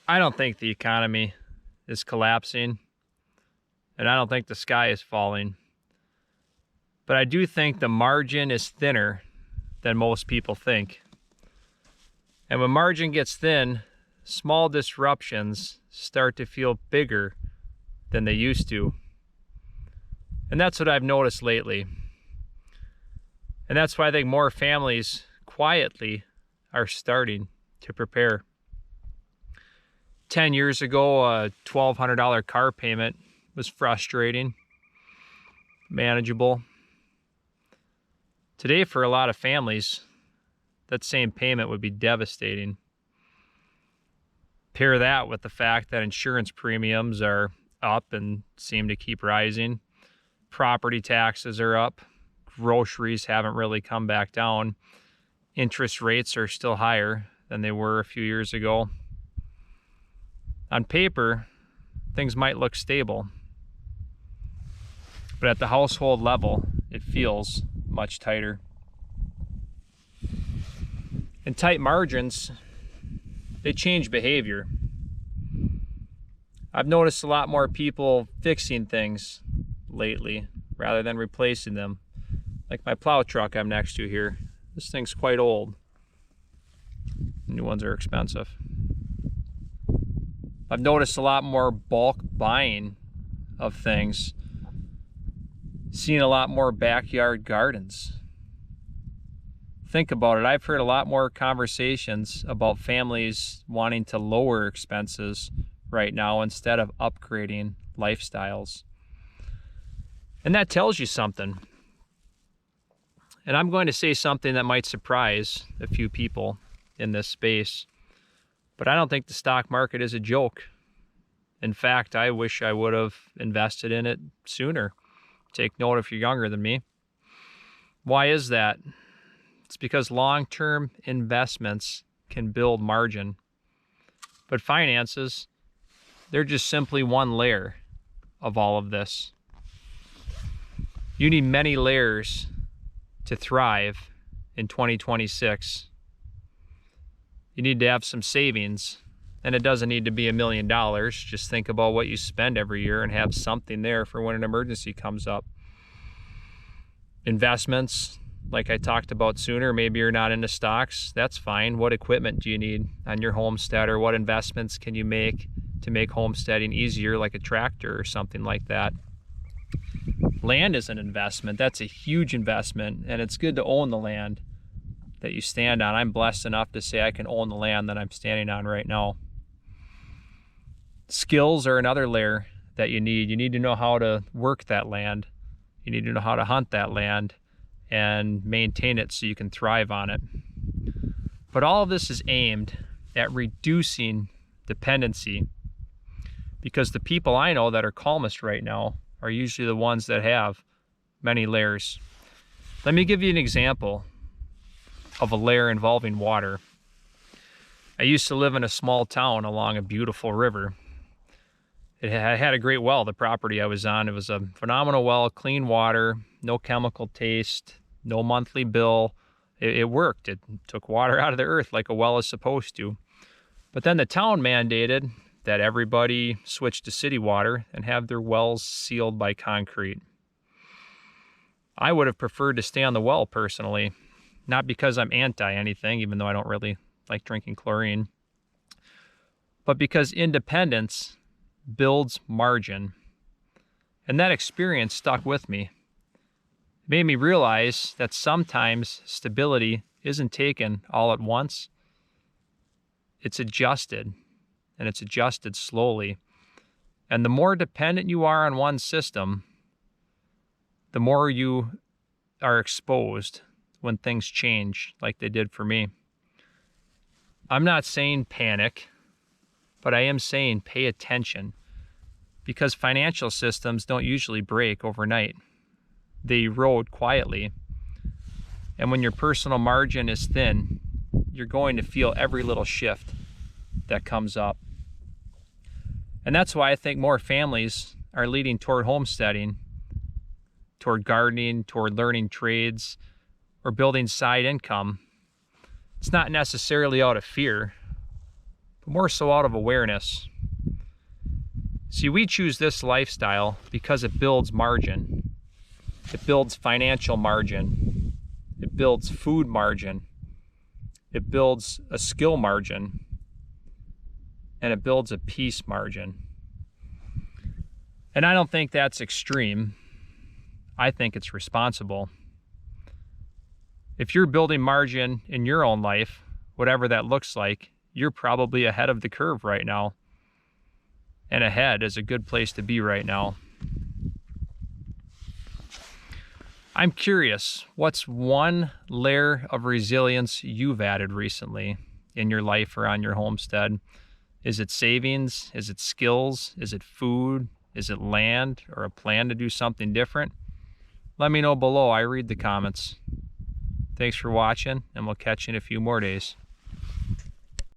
I don't think the economy is collapsing, and I don't think the sky is falling. But I do think the margin is thinner than most people think. And when margin gets thin, small disruptions start to feel bigger than they used to. And that's what I've noticed lately. And that's why I think more families quietly are starting to prepare. 10 years ago, a $1,200 car payment was frustrating, manageable. Today, for a lot of families, that same payment would be devastating. Pair that with the fact that insurance premiums are up and seem to keep rising. Property taxes are up. Groceries haven't really come back down. Interest rates are still higher than they were a few years ago. On paper, things might look stable, but at the household level, it feels much tighter. And tight margins, they change behavior. I've noticed a lot more people fixing things lately rather than replacing them. Like my plow truck I'm next to here. This thing's quite old. New ones are expensive. I've noticed a lot more bulk buying of things. Seen a lot more backyard gardens. Think about it. I've heard a lot more conversations about families wanting to lower expenses right now instead of upgrading lifestyles. And that tells you something. And I'm going to say something that might surprise a few people in this space, but I don't think the stock market is a joke. In fact, I wish I would have invested in it sooner. Take note if you're younger than me. Why is that? It's because long-term investments can build margin. But finances, they're just simply one layer of all of this. You need many layers to thrive in 2026. You need to have some savings, and it doesn't need to be $1 million. Just think about what you spend every year and have something there for when an emergency comes up. Investments, like I talked about sooner, maybe you're not into stocks, that's fine. What equipment do you need on your homestead, or what investments can you make to make homesteading easier, like a tractor or something like that? Land is an investment. That's a huge investment, and it's good to own the land that you stand on. I'm blessed enough to say I can own the land that I'm standing on right now. Skills are another layer that you need. You need to know how to work that land. You need to know how to hunt that land and maintain it so you can thrive on it. But all of this is aimed at reducing dependency, because the people I know that are calmest right now are usually the ones that have many layers. Let me give you an example of a layer involving water. I used to live in a small town along a beautiful river. It had a great well, the property I was on. It was a phenomenal well, clean water, no chemical taste, no monthly bill. It worked. It took water out of the earth like a well is supposed to. But then the town mandated that everybody switch to city water and have their wells sealed by concrete. I would have preferred to stay on the well personally, not because I'm anti anything, even though I don't really like drinking chlorine, but because independence builds margin. And that experience stuck with me. It made me realize that sometimes stability isn't taken all at once. It's adjusted, and it's adjusted slowly. And the more dependent you are on one system, the more you are exposed when things change like they did for me. I'm not saying panic, but I am saying pay attention, because financial systems don't usually break overnight. They erode quietly. And when your personal margin is thin, you're going to feel every little shift that comes up. And that's why I think more families are leading toward homesteading, toward gardening, toward learning trades, or building side income. It's not necessarily out of fear, but more so out of awareness. See, we choose this lifestyle because it builds margin. It builds financial margin. It builds food margin. It builds a skill margin. And it builds a peace margin. And I don't think that's extreme. I think it's responsible. If you're building margin in your own life, whatever that looks like, you're probably ahead of the curve right now. And ahead is a good place to be right now. I'm curious, what's one layer of resilience you've added recently in your life or on your homestead? Is it savings? Is it skills? Is it food? Is it land or a plan to do something different? Let me know below. I read the comments. Thanks for watching, and we'll catch you in a few more days.